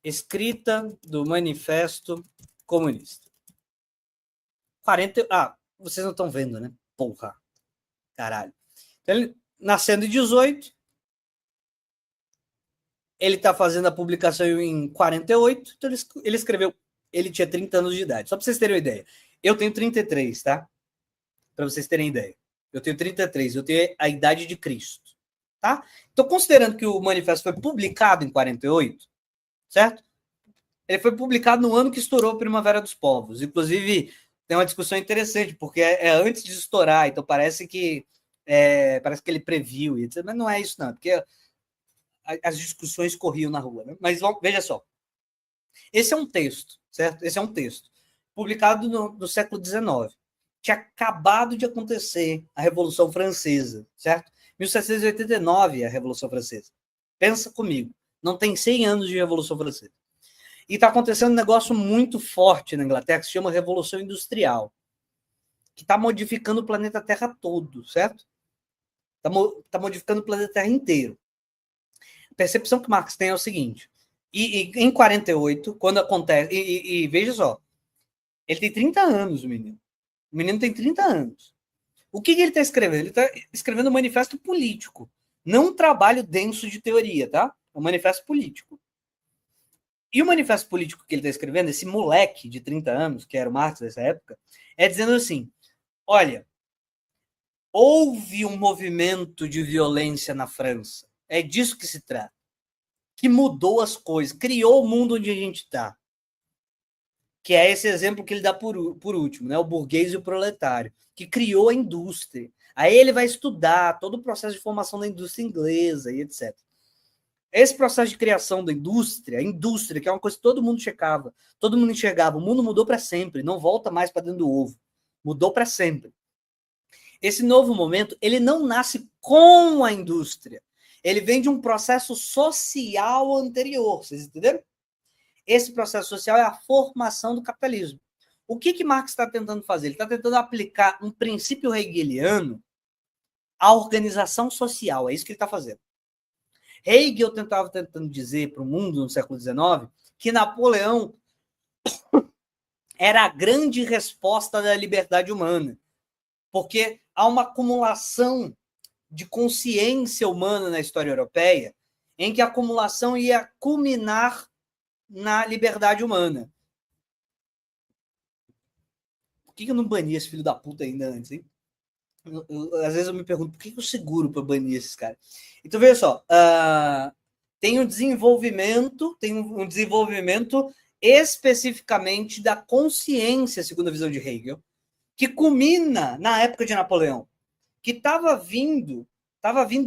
Escrita do Manifesto Comunista. Vocês não estão vendo, né? Porra. Caralho. Então, ele nascendo em 18, ele está fazendo a publicação em 48, então ele escreveu, ele tinha 30 anos de idade. Só para vocês terem uma ideia. Eu tenho 33, tá? Para vocês terem ideia. Eu tenho 33, eu tenho a idade de Cristo. Tá? Então, considerando que o manifesto foi publicado em 48, certo? Ele foi publicado no ano que estourou a Primavera dos Povos. Inclusive, tem uma discussão interessante, porque é antes de estourar, então parece que ele previu, mas não é isso não, porque as discussões corriam na rua. Né? Mas veja só, esse é um texto, certo? Esse é um texto publicado no século XIX. Tinha acabado de acontecer a Revolução Francesa, certo? 1789 é a Revolução Francesa. Pensa comigo, não tem 100 anos de Revolução Francesa. E está acontecendo um negócio muito forte na Inglaterra, que se chama Revolução Industrial, que está modificando o planeta Terra todo, certo? Está modificando o planeta Terra inteiro. A percepção que Marx tem é o seguinte, e em 48, quando acontece... E veja só, ele tem 30 anos, o menino. O menino tem 30 anos. O que ele está escrevendo? Ele está escrevendo um manifesto político, não um trabalho denso de teoria, tá? É um manifesto político. E o manifesto político que ele está escrevendo, esse moleque de 30 anos, que era o Marx dessa época, é dizendo assim, olha, houve um movimento de violência na França, é disso que se trata, que mudou as coisas, criou o mundo onde a gente está. Que é esse exemplo que ele dá por último, né? O burguês e o proletário, que criou a indústria. Aí ele vai estudar todo o processo de formação da indústria inglesa e etc. Esse processo de criação da indústria, a indústria, que é uma coisa que todo mundo checava, todo mundo enxergava, o mundo mudou para sempre, não volta mais para dentro do ovo. Mudou para sempre. Esse novo momento, ele não nasce com a indústria. Ele vem de um processo social anterior, vocês entenderam? Esse processo social é a formação do capitalismo. O que Marx está tentando fazer? Ele está tentando aplicar um princípio hegeliano à organização social. É isso que ele está fazendo. Hegel estava tentando dizer para o mundo no século XIX que Napoleão era a grande resposta da liberdade humana, porque há uma acumulação de consciência humana na história europeia em que a acumulação ia culminar na liberdade humana. Por que eu não bani esse filho da puta ainda antes, hein? Às vezes eu me pergunto, por que eu seguro para banir esses caras? Então, veja só, tem um desenvolvimento especificamente da consciência, segundo a visão de Hegel, que culmina na época de Napoleão, que estava vindo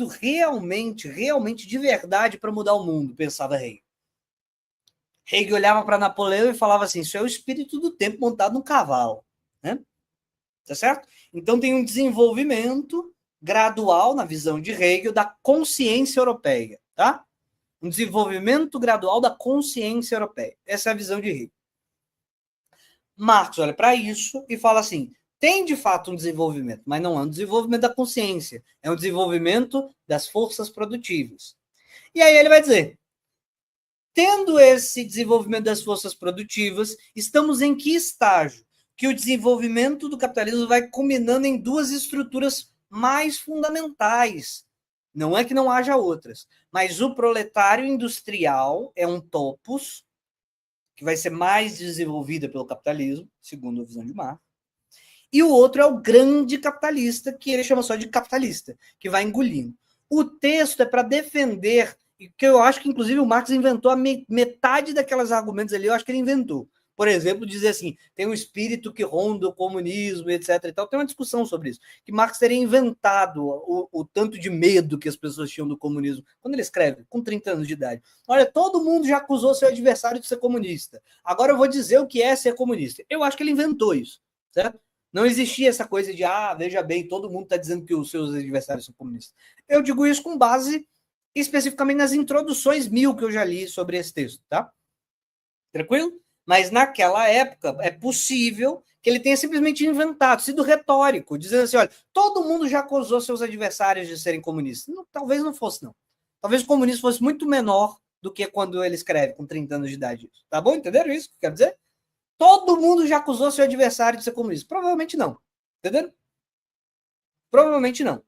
realmente de verdade para mudar o mundo, pensava Hegel. Hegel olhava para Napoleão e falava assim, isso é o espírito do tempo montado num cavalo, né? Tá certo? Então tem um desenvolvimento gradual, na visão de Hegel, da consciência europeia, tá? Um desenvolvimento gradual da consciência europeia. Essa é a visão de Hegel. Marx olha para isso e fala assim, tem de fato um desenvolvimento, mas não é um desenvolvimento da consciência, é um desenvolvimento das forças produtivas. E aí ele vai dizer, tendo esse desenvolvimento das forças produtivas, estamos em que estágio? Que o desenvolvimento do capitalismo vai culminando em duas estruturas mais fundamentais. Não é que não haja outras, mas o proletário industrial é um topos que vai ser mais desenvolvida pelo capitalismo, segundo a visão de Marx, e o outro é o grande capitalista, que ele chama só de capitalista, que vai engolindo. O texto é para defender, que eu acho que inclusive o Marx inventou a metade daquelos argumentos ali, eu acho que ele inventou. Por exemplo, dizer assim, tem um espírito que ronda o comunismo, etc. E tal. Tem uma discussão sobre isso, que Marx teria inventado o tanto de medo que as pessoas tinham do comunismo. Quando ele escreve, com 30 anos de idade, olha, todo mundo já acusou seu adversário de ser comunista. Agora eu vou dizer o que é ser comunista. Eu acho que ele inventou isso, certo? Não existia essa coisa de, veja bem, todo mundo está dizendo que os seus adversários são comunistas. Eu digo isso com base especificamente nas introduções 1000 que eu já li sobre esse texto, tá? Tranquilo? Mas naquela época é possível que ele tenha simplesmente inventado, sido retórico, dizendo assim, olha, todo mundo já acusou seus adversários de serem comunistas. Não, talvez não fosse, não. Talvez o comunismo fosse muito menor do que quando ele escreve com 30 anos de idade. Tá bom? Entenderam isso que eu quero dizer? Todo mundo já acusou seu adversário de ser comunista. Provavelmente não. Entenderam? Provavelmente não.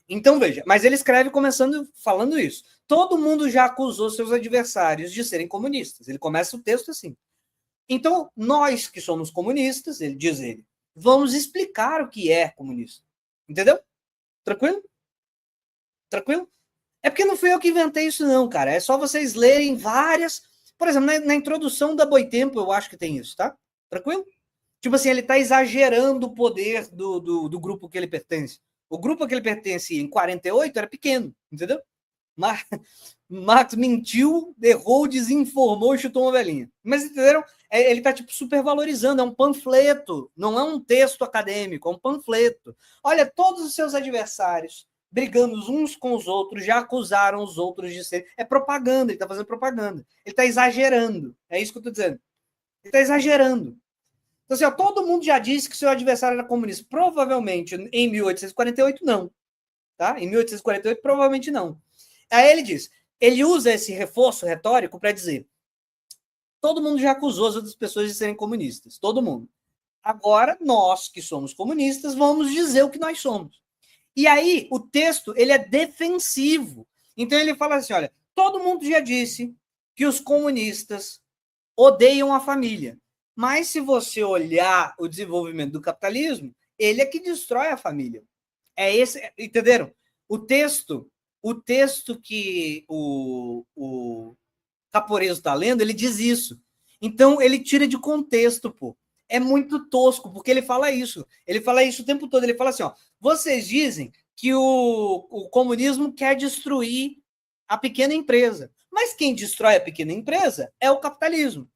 Então, veja, mas ele escreve começando falando isso. Todo mundo já acusou seus adversários de serem comunistas. Ele começa o texto assim. Então, nós que somos comunistas, ele diz vamos explicar o que é comunista. Entendeu? Tranquilo? Tranquilo? É porque não fui eu que inventei isso não, cara. É só vocês lerem várias... Por exemplo, na introdução da Boitempo, eu acho que tem isso, tá? Tranquilo? Tipo assim, ele tá exagerando o poder do grupo que ele pertence. O grupo que ele pertence em 48 era pequeno, entendeu? Marx mentiu, errou, desinformou e chutou uma velhinha. Mas entenderam? Ele tá tipo supervalorizando, é um panfleto, não é um texto acadêmico, é um panfleto. Olha, todos os seus adversários brigando uns com os outros, já acusaram os outros de ser. É propaganda, ele tá fazendo propaganda. Ele tá exagerando. É isso que eu tô dizendo. Ele tá exagerando. Então, assim, ó, todo mundo já disse que seu adversário era comunista. Provavelmente, em 1848, não. Tá? Em 1848, provavelmente não. Aí ele diz, ele usa esse reforço retórico para dizer, todo mundo já acusou as outras pessoas de serem comunistas. Todo mundo. Agora, nós que somos comunistas, vamos dizer o que nós somos. E aí, o texto, ele é defensivo. Então, ele fala assim, olha, todo mundo já disse que os comunistas odeiam a família. Mas se você olhar o desenvolvimento do capitalismo, ele é que destrói a família. É esse, entenderam? O texto que o Caporeso está lendo, ele diz isso. Então, ele tira de contexto, pô. É muito tosco, porque ele fala isso. Ele fala isso o tempo todo. Ele fala assim, ó, vocês dizem que o comunismo quer destruir a pequena empresa. Mas quem destrói a pequena empresa é o capitalismo.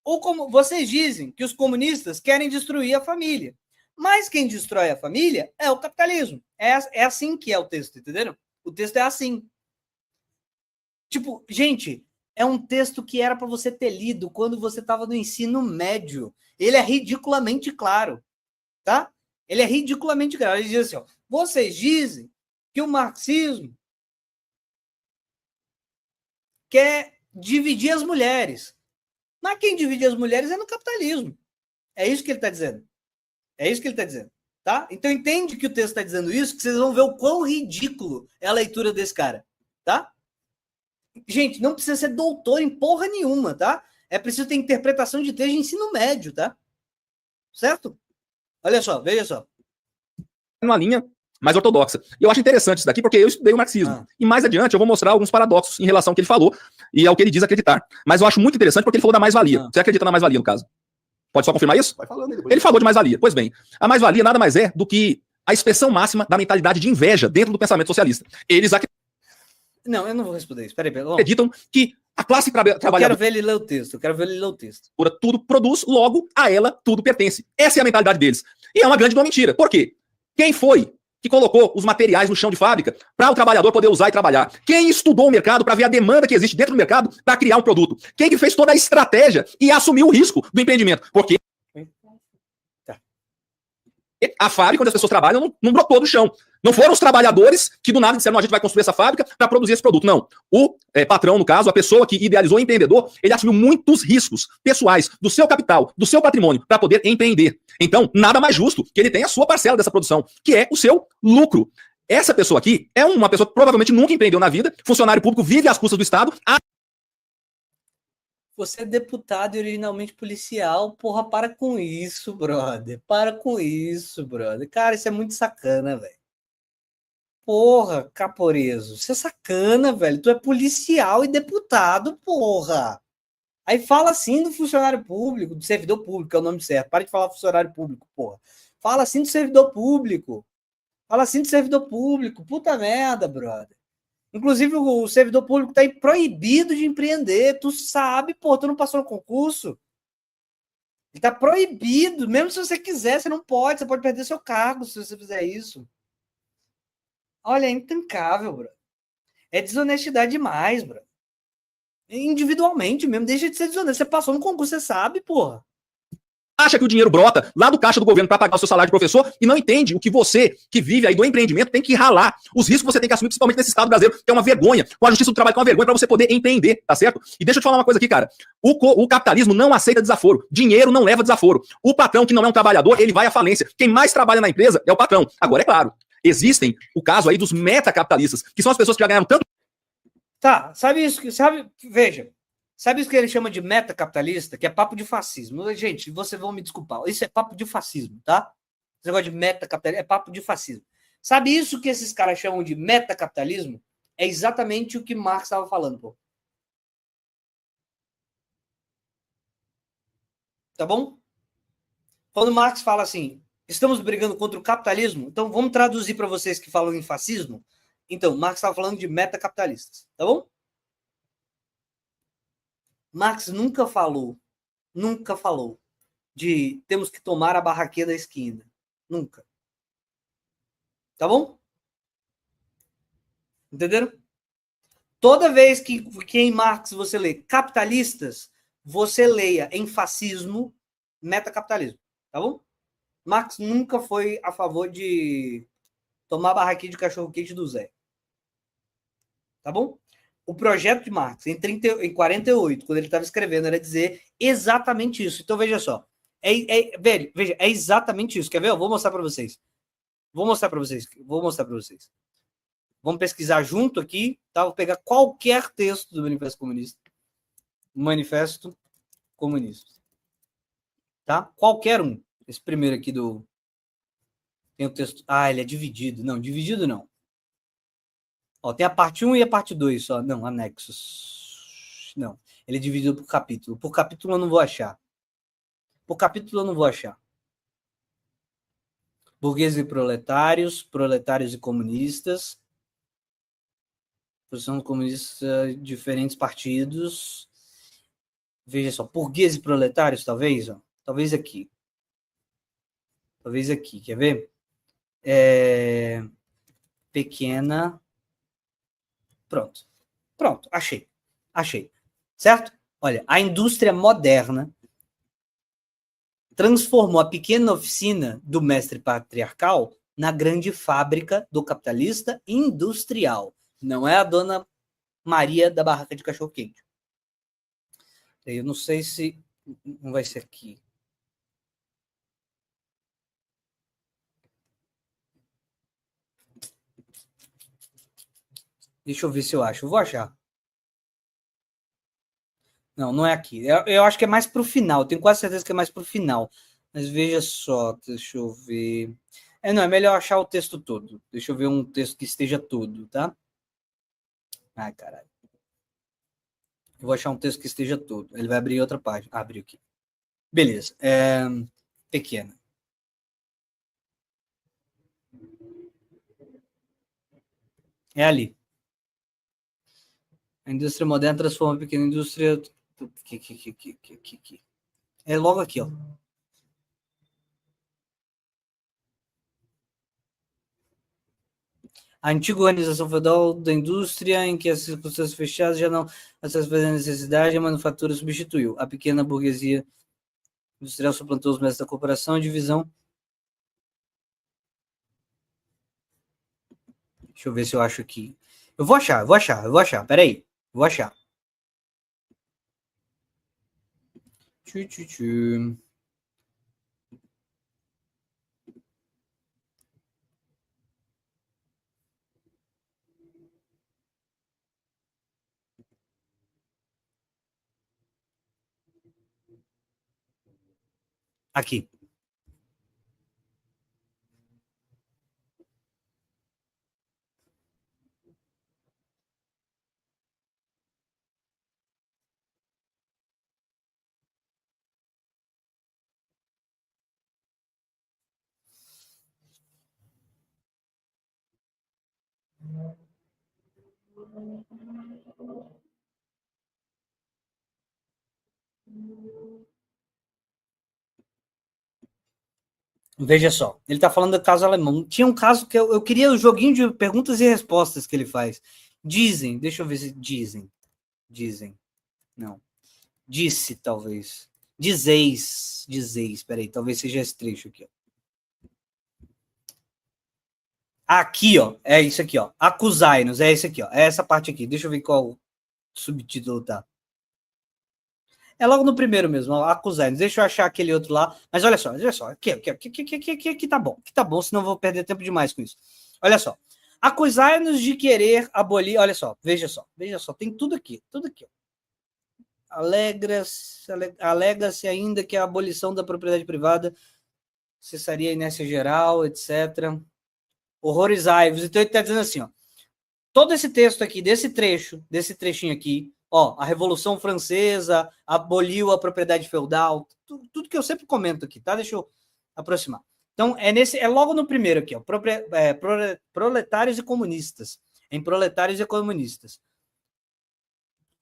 Ou como vocês dizem que os comunistas querem destruir a família. Mas quem destrói a família é o capitalismo. É assim que é o texto, entenderam? O texto é assim. Tipo, gente, é um texto que era para você ter lido quando você estava no ensino médio. Ele é ridiculamente claro, tá? Ele é ridiculamente claro. Ele diz assim, ó, vocês dizem que o marxismo quer dividir as mulheres. Mas quem divide as mulheres é no capitalismo. É isso que ele está dizendo. É isso que ele está dizendo. Tá? Então entende que o texto está dizendo isso, que vocês vão ver o quão ridículo é a leitura desse cara. Tá? Gente, não precisa ser doutor em porra nenhuma, tá? É preciso ter interpretação de texto de ensino médio, tá? Certo? Olha só, veja só. Uma linha mais ortodoxa. E eu acho interessante isso daqui, porque eu estudei o marxismo. E mais adiante eu vou mostrar alguns paradoxos em relação ao que ele falou e ao que ele diz acreditar. Mas eu acho muito interessante porque ele falou da mais-valia. Você acredita na mais-valia, no caso? Pode só confirmar isso? Vai falando aí depois. Ele falou de mais-valia. Pois bem, a mais-valia nada mais é do que a expressão máxima da mentalidade de inveja dentro do pensamento socialista. Eles Não, eu não vou responder isso. Peraí. acreditam que a classe trabalhadora... Eu quero ver ele ler o texto. Eu quero ver ele ler o texto. Tudo produz, logo a ela tudo pertence. Essa é a mentalidade deles. E é uma grande mentira. Por quê? Quem foi que colocou os materiais no chão de fábrica para o trabalhador poder usar e trabalhar? Quem estudou o mercado para ver a demanda que existe dentro do mercado para criar um produto? Quem que fez toda a estratégia e assumiu o risco do empreendimento? Porque a fábrica onde as pessoas trabalham não brotou do chão. Não foram os trabalhadores que do nada disseram, a gente vai construir essa fábrica para produzir esse produto. Não. O patrão, no caso, a pessoa que idealizou o empreendedor, ele assumiu muitos riscos pessoais do seu capital, do seu patrimônio, para poder empreender. Então, nada mais justo que ele tenha a sua parcela dessa produção, que é o seu lucro. Essa pessoa aqui é uma pessoa que provavelmente nunca empreendeu na vida, funcionário público, vive às custas do Estado. Você é deputado e originalmente policial. Porra, para com isso, brother. Para com isso, brother. Cara, isso é muito sacana, velho. Porra, Caporeso. Você é sacana, velho. Tu é policial e deputado, porra. Aí fala assim do funcionário público, do servidor público, que é o nome certo. Para de falar funcionário público, porra. Fala assim do servidor público. Fala assim do servidor público. Puta merda, brother. Inclusive, o servidor público está proibido de empreender. Tu sabe, pô, tu não passou no concurso. Ele está proibido. Mesmo se você quiser, você não pode. Você pode perder seu cargo se você fizer isso. Olha, é intancável, bro. É desonestidade demais, bro. Individualmente mesmo. Deixa de ser desonesto. Você passou no concurso, você sabe, porra. acha que o dinheiro brota lá do caixa do governo para pagar o seu salário de professor e não entende o que você, que vive aí do empreendimento, tem que ralar. Os riscos que você tem que assumir, principalmente nesse estado brasileiro, que é uma vergonha. Com a justiça do trabalho, que é uma vergonha para você poder empreender, tá certo? E deixa eu te falar uma coisa aqui, cara. O capitalismo não aceita desaforo. Dinheiro não leva desaforo. O patrão que não é um trabalhador, ele vai à falência. Quem mais trabalha na empresa é o patrão. Agora, é claro, existem o caso aí dos metacapitalistas, que são as pessoas que já ganharam tanto. Tá, sabe isso? Veja, sabe isso que ele chama de metacapitalista? Que é papo de fascismo. Gente, vocês vão me desculpar. Isso é papo de fascismo, tá? Esse negócio de metacapitalismo é papo de fascismo. Sabe isso que esses caras chamam de metacapitalismo? É exatamente o que Marx estava falando, pô. Tá bom? Quando Marx fala assim, estamos brigando contra o capitalismo, então vamos traduzir para vocês que falam em fascismo. Então, Marx estava falando de metacapitalistas, tá bom? Marx nunca falou de temos que tomar a barraquinha da esquina. Nunca. Tá bom? Entenderam? Toda vez que em Marx você lê capitalistas, você leia em fascismo, metacapitalismo. Tá bom? Marx nunca foi a favor de tomar a barraquinha de cachorro-quente do Zé. Tá bom? O projeto de Marx, em 48, quando ele estava escrevendo, era dizer exatamente isso. Então, veja só. Veja, é exatamente isso. Quer ver? Eu vou mostrar para vocês. Vou mostrar para vocês. Vamos pesquisar junto aqui, tá? Vou pegar qualquer texto do Manifesto Comunista. Manifesto Comunista. Tá? Qualquer um. Esse primeiro aqui do... Tem o texto... Ah, ele é dividido. Não, dividido não. Ó, tem a parte 1 e a parte 2 só. Não, anexos. Não. Ele é dividido por capítulo. Por capítulo eu não vou achar. Burgueses e proletários, proletários e comunistas. Posição comunista, diferentes partidos. Veja só, burgueses e proletários, talvez. Ó. Talvez aqui. Quer ver? Pequena... Pronto, achei. Certo? Olha, a indústria moderna transformou a pequena oficina do mestre patriarcal na grande fábrica do capitalista industrial. Não é a dona Maria da barraca de cachorro-quente. Eu não sei se... Não vai ser aqui. Deixa eu ver se eu acho. Eu vou achar. Não é aqui. Eu acho que é mais para o final. Eu tenho quase certeza que é mais para o final. Mas veja só. Deixa eu ver. Não, é melhor achar o texto todo. Deixa eu ver um texto que esteja todo, tá? Ai, caralho. Eu vou achar um texto que esteja todo. Ele vai abrir outra página. Abriu aqui. Beleza. Pequena. É ali. A indústria moderna transforma a pequena indústria... É logo aqui, ó. A antiga organização feudal da indústria, em que as circunstâncias fechadas já não satisfazem a necessidade, a manufatura substituiu. A pequena burguesia industrial suplantou os mestres da corporação, a divisão... Deixa eu ver se eu acho aqui. Eu vou achar. Peraí. Vou achar. Aqui. Veja só, ele está falando do caso alemão. Tinha um caso que eu queria o joguinho de perguntas e respostas que ele faz. Dizem, deixa eu ver se dizem. Não. Disse, talvez. Dizeis, peraí, talvez seja esse trecho aqui, ó. Aqui, ó, é isso aqui, ó. Acusai-nos, é esse aqui, ó. É essa parte aqui. Deixa eu ver qual subtítulo tá. É logo no primeiro mesmo, ó, acusai-nos. Deixa eu achar aquele outro lá. Mas olha só. Aqui tá bom, senão eu vou perder tempo demais com isso. Olha só. Acusai-nos de querer abolir. Olha só, veja só. Tem tudo aqui, ó. Alega-se ainda que a abolição da propriedade privada cessaria a inércia geral, etc. Horrorizai-vos. Então ele está dizendo assim, ó, todo esse texto aqui, desse trechinho aqui, ó, a Revolução Francesa aboliu a propriedade feudal, tudo que eu sempre comento aqui, tá? Deixa eu aproximar. Então, é logo no primeiro aqui, ó, proletários e comunistas. Em proletários e comunistas.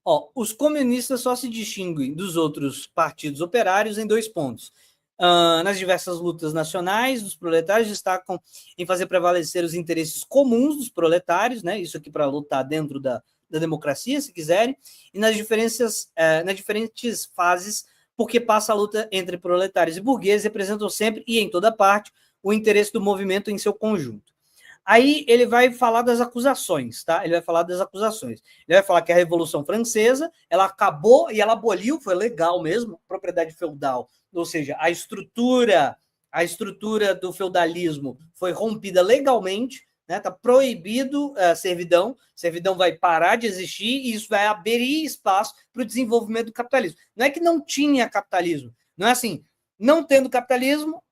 Ó, os comunistas só se distinguem dos outros partidos operários em 2 pontos. Nas diversas lutas nacionais, os proletários destacam em fazer prevalecer os interesses comuns dos proletários, né? Isso aqui para lutar dentro da democracia, se quiserem, e nas diferentes fases, porque passa a luta entre proletários e burgueses, representam sempre e em toda parte o interesse do movimento em seu conjunto. Aí ele vai falar das acusações, tá? Ele vai falar que a Revolução Francesa, ela acabou e ela aboliu, foi legal mesmo, propriedade feudal, ou seja, a estrutura do feudalismo foi rompida legalmente, né? Tá proibido a servidão vai parar de existir e isso vai abrir espaço para o desenvolvimento do capitalismo. Não é que não tinha capitalismo, não é assim, não tendo capitalismo,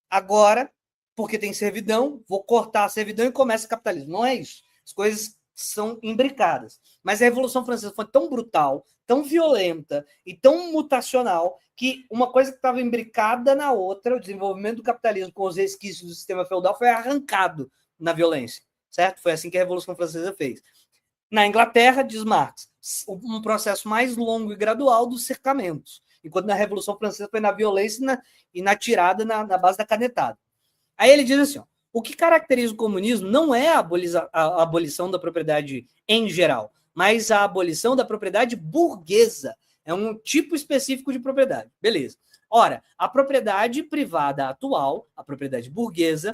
agora porque tem servidão, vou cortar a servidão e começa o capitalismo. Não é isso. As coisas são imbricadas. Mas a Revolução Francesa foi tão brutal, tão violenta e tão mutacional que uma coisa que estava imbricada na outra, o desenvolvimento do capitalismo com os resquícios do sistema feudal, foi arrancado na violência. Certo? Foi assim que a Revolução Francesa fez. Na Inglaterra, diz Marx, um processo mais longo e gradual dos cercamentos. Enquanto na Revolução Francesa foi na violência e na tirada na base da canetada. Aí ele diz assim, ó, o que caracteriza o comunismo não é a abolição da propriedade em geral, mas a abolição da propriedade burguesa. É um tipo específico de propriedade. Beleza. Ora, a propriedade privada atual, a propriedade burguesa,